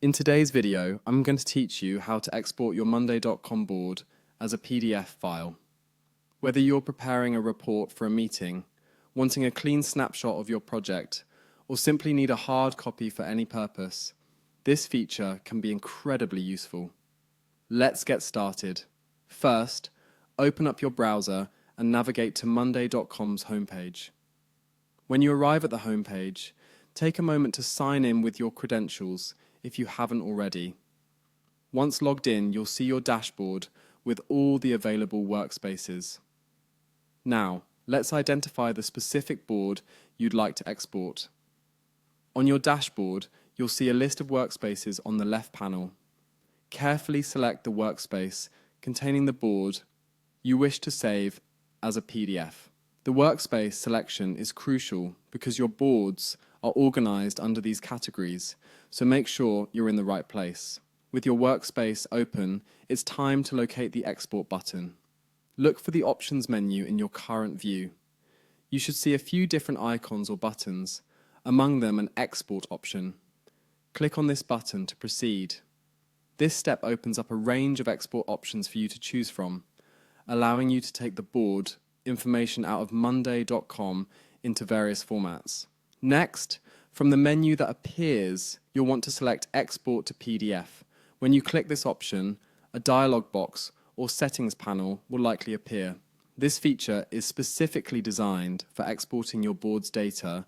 In today's video, I'm going to teach you how to export your Monday.com board as a PDF file. Whether you're preparing a report for a meeting, wanting a clean snapshot of your project, or simply need a hard copy for any purpose, this feature can be incredibly useful. Let's get started. First, open up your browser and navigate to Monday.com's homepage. When you arrive at the homepage, take a moment to sign in with your credentials if you haven't already. Once logged in, you'll see your dashboard with all the available workspaces. Now, let's identify the specific board you'd like to export. On your dashboard, you'll see a list of workspaces on the left panel. Carefully select the workspace containing the board you wish to save as a PDF. The workspace selection is crucial because your boards are organized under these categories, so make sure you're in the right place. With your workspace open, it's time to locate the Export button. Look for the Options menu in your current view. You should see a few different icons or buttons, among them an Export option. Click on this button to proceed. This step opens up a range of export options for you to choose from, allowing you to take the board information out of Monday.com into various formats. Next, from the menu that appears, you'll want to select Export to PDF. When you click this option, a dialog box or settings panel will likely appear. This feature is specifically designed for exporting your board's data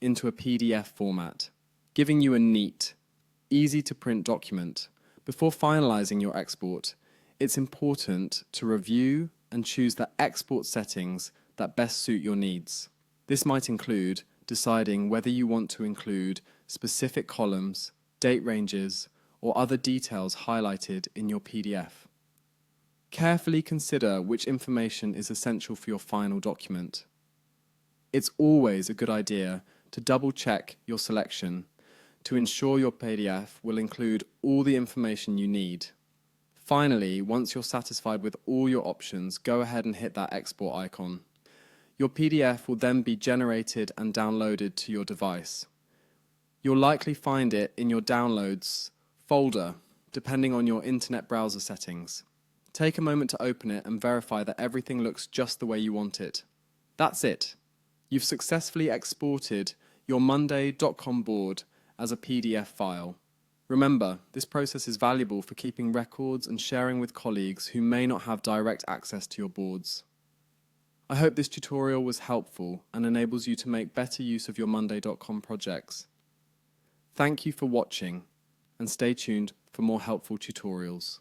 into a PDF format, giving you a neat, easy-to-print document. Before finalizing your export, it's important to review and choose the export settings that best suit your needs. This might include deciding whether you want to include specific columns, date ranges, or other details highlighted in your PDF. Carefully consider which information is essential for your final document. It's always a good idea to double-check your selection to ensure your PDF will include all the information you need. Finally, once you're satisfied with all your options, go ahead and hit that export icon. Your PDF will then be generated and downloaded to your device. You'll likely find it in your Downloads folder, depending on your internet browser settings. Take a moment to open it and verify that everything looks just the way you want it. That's it. You've successfully exported your Monday.com board as a PDF file. Remember, this process is valuable for keeping records and sharing with colleagues who may not have direct access to your boards. I hope this tutorial was helpful and enables you to make better use of your Monday.com projects. Thank you for watching, and stay tuned for more helpful tutorials.